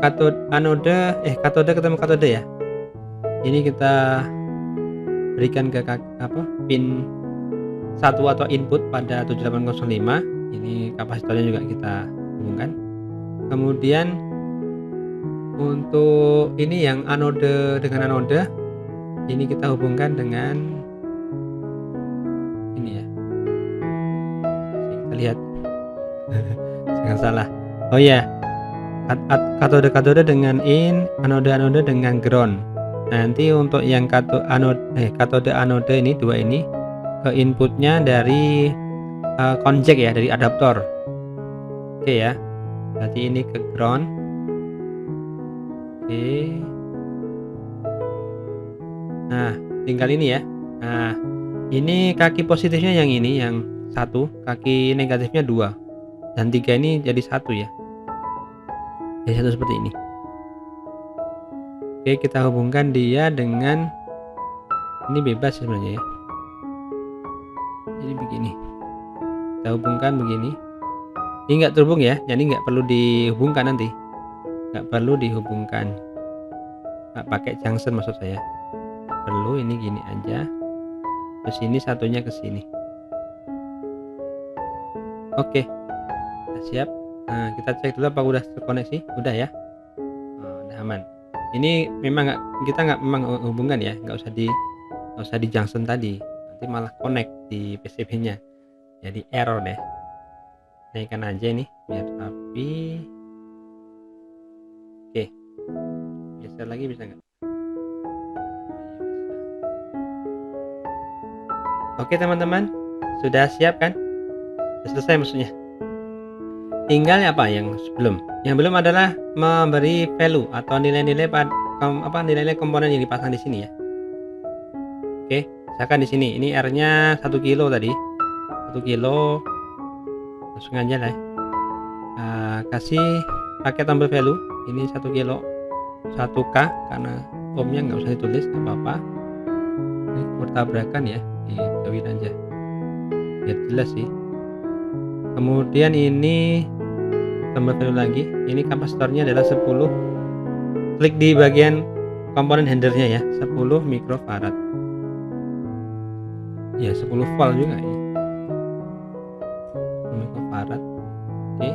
Speaker 1: katode ketemu katode ya. Ini kita berikan ke pin 1 atau input pada 7805. Ini kapasitornya juga kita hubungkan. Kemudian untuk ini yang anode dengan anode, ini kita hubungkan dengan ini ya. Kita lihat. Jangan salah. Oh ya, katode dengan anode dengan ground. Nanti untuk yang katode anode ini dua ini ke inputnya dari konjek ya dari adaptor. Oke ya, berarti ini ke ground. Oke, nah tinggal ini ya. Nah ini kaki positifnya yang ini, yang satu, kaki negatifnya 2, dan 3 ini jadi 1 ya, jadi 1 seperti ini. Oke, kita hubungkan dia dengan ini, bebas sebenarnya ya, jadi begini, kita hubungkan begini. Ini nggak terhubung ya, jadi nggak perlu dihubungkan, nanti nggak perlu dihubungkan, nggak pakai junction maksud saya, nggak perlu. Ini gini aja, terus ini satunya ke sini. Oke, udah siap. Nah kita cek dulu apa udah terkoneksi, udah ya. Udah aman. Ini memang kita nggak hubungkan ya, nggak usah di junction tadi, nanti malah connect di PCB nya, jadi error deh. Naikkan aja nih biar rapi. Oke, geser lagi bisa nggak? Oke teman-teman, sudah siap kan? Sudah selesai maksudnya. Tinggal apa yang belum? Yang belum adalah memberi value atau nilai-nilai nilai-nilai komponen yang dipasang di sini ya. Oke, misalkan di sini ini R-nya 1 kilo tadi, 1 kilo, langsung aja lah. Kasih pakai tombol value. Ini 1 kilo 1K, karena ohmnya nggak usah ditulis, nggak apa-apa. Ini bertabrakan ya, dijauhin aja biar jelas sih. Kemudian ini tombol value lagi. Ini kapasitornya adalah 10. Klik di bagian komponen handlernya ya, 10 mikrofarad. Ya 10 volt juga ini, 10 mikrofarad. Oke.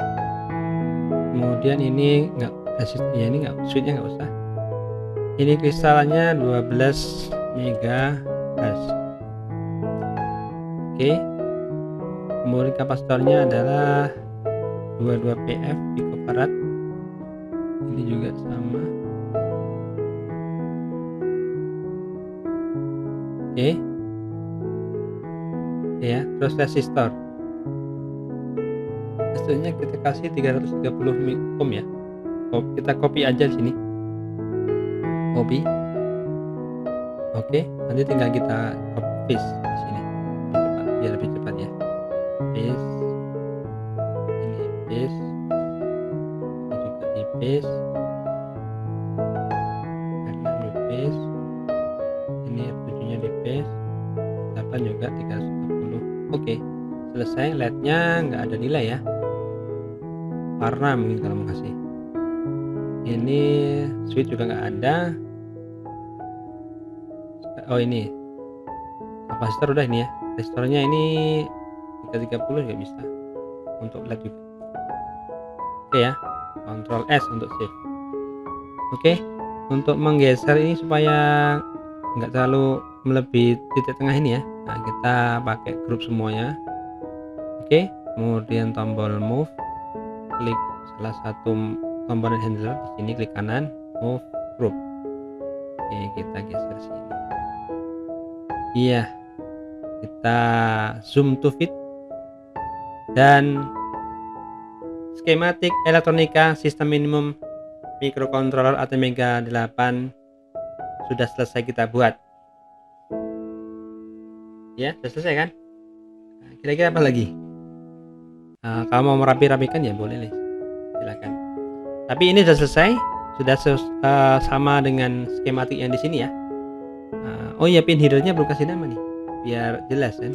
Speaker 1: Kemudian ini nggak ya, ini nggak, switchnya nggak usah. Ini kristalnya 12 MHz. Oke. Kemudian kapasitornya adalah 22 PF picofarad. Ini juga sama. Oke. Ya, terus resistor. Resistornya kita kasih 330 ohm ya. Kita copy aja di sini. Copy. Oke, nanti tinggal kita copy paste di sini. Biar lebih cepat ya. Paste. Ini paste. Ini juga di paste. Karena di paste. Ini tujuhnya di paste. 8 juga 340. Oke, selesai. LED-nya nggak ada nilai ya, warna mungkin kalau mau kasih. Ini switch juga nggak ada. Oh ini kapasitor udah ini ya. Resistornya ini 330 juga bisa untuk LED juga. Oke ya, Ctrl S untuk save. Oke, untuk menggeser ini supaya nggak terlalu melebihi titik tengah ini ya. Nah kita pakai grup semuanya. Oke, kemudian tombol move, klik salah satu komponen handler di sini, klik kanan, move group. Oke, kita geser sini. Iya, kita zoom to fit. Dan skematik elektronika sistem minimum microcontroller ATmega 8 sudah selesai kita buat. Ya, sudah selesai kan? Kira-kira apa lagi? Kalau mau merapi-rapikan ya boleh, silakan. Tapi ini sudah selesai, sudah sama dengan skematik yang di sini ya. Oh iya, pin headernya belum kasih nama nih, biar jelas kan.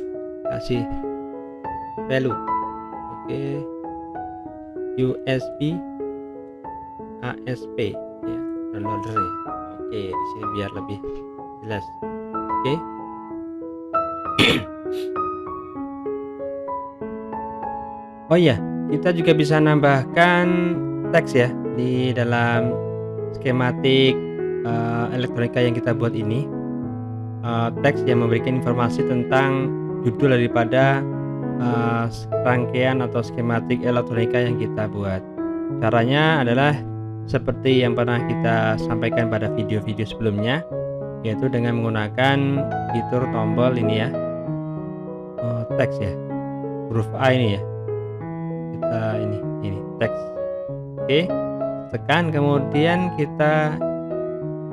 Speaker 1: Kasih value. Oke, USB ASP ya, downloader ya. Oke, di sini biar lebih jelas. Oke. Oh iya, kita juga bisa nambahkan teks ya di dalam skematik elektronika yang kita buat ini. Teks yang memberikan informasi tentang judul daripada rangkaian atau skematik elektronika yang kita buat. Caranya adalah seperti yang pernah kita sampaikan pada video-video sebelumnya, yaitu dengan menggunakan fitur tombol ini ya, teks ya. huruf A ini ya, kita ini teks. Oke, tekan, kemudian kita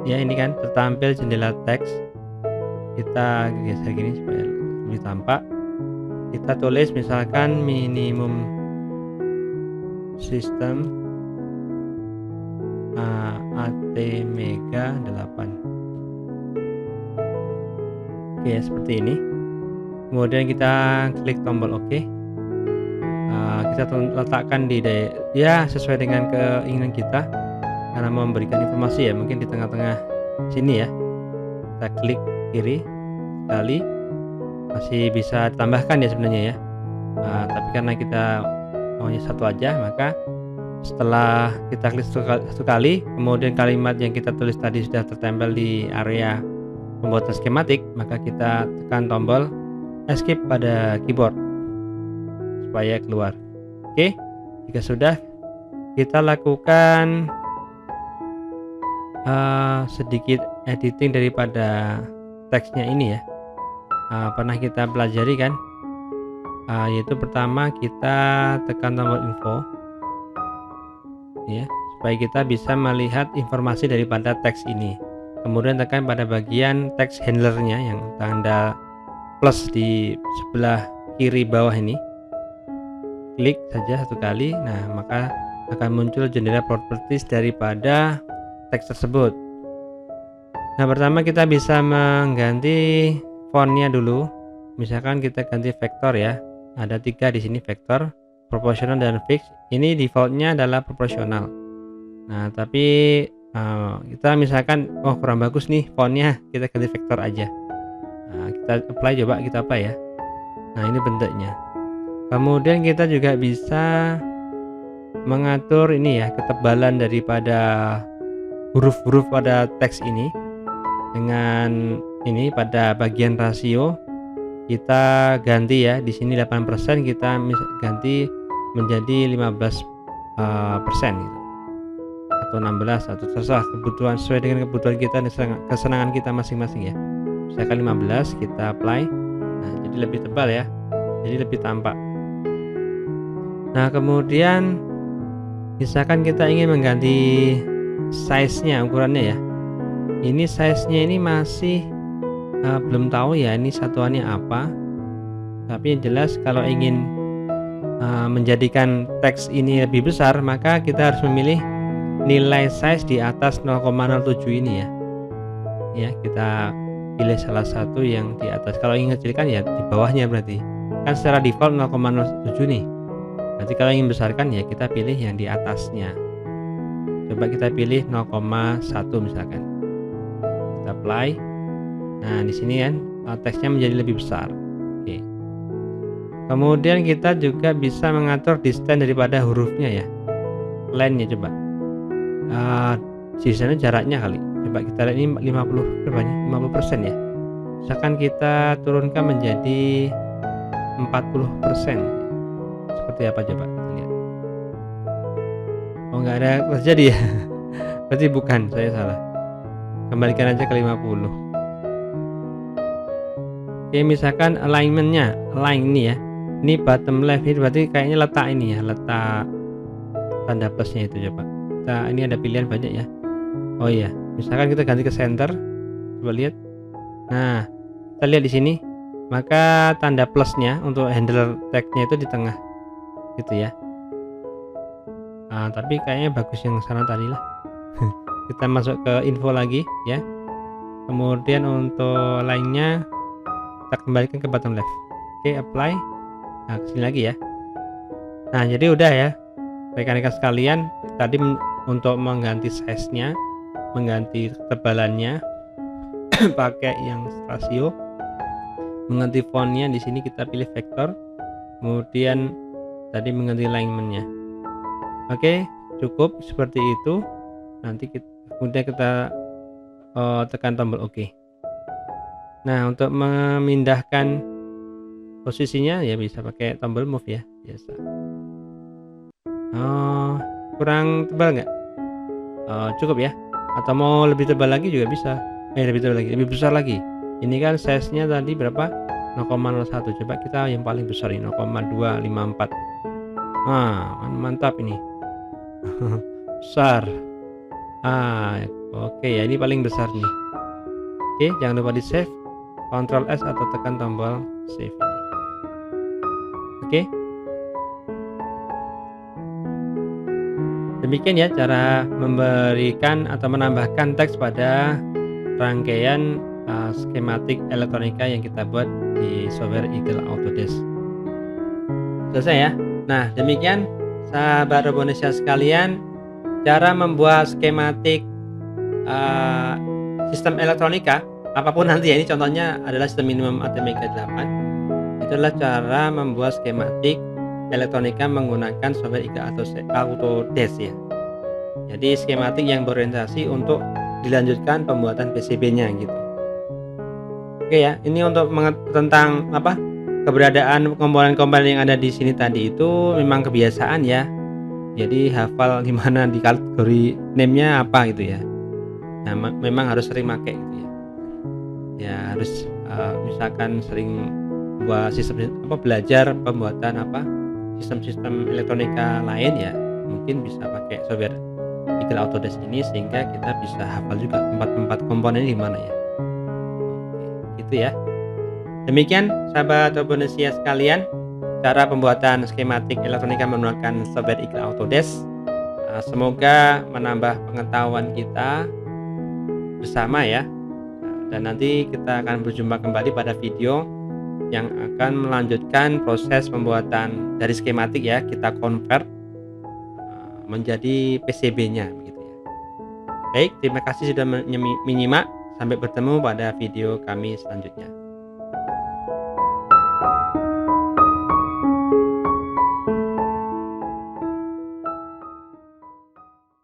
Speaker 1: ya ini kan tertampil jendela teks, kita geser gini supaya lebih tampak. Kita tulis misalkan minimum sistem ATmega 8. Oke, seperti ini. Kemudian kita klik tombol OK. Kita letakkan di ya sesuai dengan keinginan kita, karena memberikan informasi ya, mungkin di tengah-tengah sini ya. Kita klik kiri sekali, masih bisa ditambahkan ya sebenarnya ya. Tapi karena kita maunya satu aja, maka setelah kita klik satu kali, kemudian kalimat yang kita tulis tadi sudah tertempel di area pembuatan skematik, maka kita tekan tombol escape pada keyboard supaya keluar. Oke, jika sudah, kita lakukan sedikit editing daripada teksnya ini ya. Pernah kita pelajari kan, yaitu pertama kita tekan tombol info ya, supaya kita bisa melihat informasi daripada teks ini. Kemudian tekan pada bagian teks handlernya yang tanda plus di sebelah kiri bawah ini, klik saja satu kali. Nah, maka akan muncul jendela properties daripada teks tersebut. Nah, pertama kita bisa mengganti fontnya dulu. Misalkan kita ganti vektor ya, ada 3 di sini, vektor, proporsional, dan fix. Ini defaultnya adalah proporsional. Nah, tapi kita misalkan kurang bagus nih fontnya, kita ganti vektor aja. Nah, kita apply, coba kita apply ya. Nah, ini bentuknya. Kemudian kita juga bisa mengatur ini ya, ketebalan daripada huruf-huruf pada teks ini. Dengan ini pada bagian rasio kita ganti ya, di sini 8%, kita ganti menjadi 15% gitu, atau 16, atau terserah kebutuhan, sesuai dengan kebutuhan kita dan kesenangan kita masing-masing ya. Misalkan 15, kita apply. Nah, jadi lebih tebal ya, jadi lebih tampak. Nah, kemudian misalkan kita ingin mengganti size-nya, ukurannya ya. Ini size-nya ini masih belum tahu ya ini satuannya apa. Tapi yang jelas kalau ingin menjadikan teks ini lebih besar, maka kita harus memilih nilai size di atas 0,07 ini ya. Ya, kita pilih salah satu yang di atas. Kalau ingin kecilkan ya di bawahnya, berarti kan secara default 0,07 nih. Berarti kalau ingin besarkan ya kita pilih yang di atasnya. Coba kita pilih 0,1 misalkan. Kita apply. Nah, di sini kan teksnya menjadi lebih besar. Oke. Kemudian kita juga bisa mengatur distance daripada hurufnya ya. Length-nya coba. Di sana jaraknya kali. Coba kita lihat ini 50 berapa nih? 50% ya. Misalkan kita turunkan menjadi 40%. Seperti apa coba kita lihat. Oh, nggak ada terjadi ya. Berarti bukan, saya salah. Kembalikan aja ke 50. Oke, misalkan alignmentnya, align ini ya. Ini bottom left, ini berarti kayaknya letak ini ya, letak tanda plusnya itu coba. Nah, ini ada pilihan banyak ya. Oh iya, misalkan kita ganti ke center. Coba lihat. Nah, kita lihat di sini. Maka tanda plusnya untuk handle tag-nya itu di tengah. Gitu ya. Nah, tapi kayaknya bagus yang sana tadi lah. Kita masuk ke info lagi ya. Kemudian untuk lainnya kita kembalikan ke bottom left. Oke, apply. Nah, kesini lagi ya. Nah, jadi udah ya rekan-rekan sekalian, tadi untuk mengganti size-nya, mengganti ketebalannya pakai yang rasio, mengganti font-nya di sini kita pilih vektor, kemudian tadi mengganti alignment-nya. Oke, cukup seperti itu. Nanti kemudian kita tekan tombol OK. Nah, untuk memindahkan posisinya ya bisa pakai tombol move ya, biasa. Kurang tebal nggak? Cukup ya. Atau mau lebih tebal lagi juga bisa. Lebih tebal lagi, lebih besar lagi. Ini kan size-nya tadi berapa? 0,01. Coba kita yang paling besar ini 0,254. Nah, mantap ini. Besar. Oke ya, ini paling besar nih. Oke, jangan lupa di save, Ctrl S atau tekan tombol save ini. Oke. Demikian ya cara memberikan atau menambahkan teks pada rangkaian skematik elektronika yang kita buat di software Eagle Autodesk. Selesai ya. Nah, demikian sahabat Robonesia sekalian, cara membuat skematik sistem elektronika apapun nanti ya, ini contohnya adalah sistem minimum ATmega 8. Itu adalah cara membuat skematik elektronika menggunakan software Eagle Autodesk ya. Jadi skematik yang berorientasi untuk dilanjutkan pembuatan PCB-nya gitu. Oke ya, ini untuk tentang keberadaan komponen-komponen yang ada di sini tadi itu memang kebiasaan ya. Jadi hafal di mana di kategori name-nya apa gitu ya. Nah, memang harus sering pakai gitu ya. Ya harus misalkan sering buat sistem belajar pembuatan sistem-sistem elektronika lain ya, mungkin bisa pakai software Eagle Autodesk ini sehingga kita bisa hafal juga tempat-tempat komponennya di mana ya. Oke, gitu ya. Demikian sahabat Robonesia sekalian, cara pembuatan skematik elektronika menggunakan software Eagle Autodesk. Semoga menambah pengetahuan kita bersama ya. Dan nanti kita akan berjumpa kembali pada video yang akan melanjutkan proses pembuatan dari skematik ya, kita convert menjadi PCB-nya begitu ya. Baik, terima kasih sudah menyimak. Sampai bertemu pada video kami selanjutnya.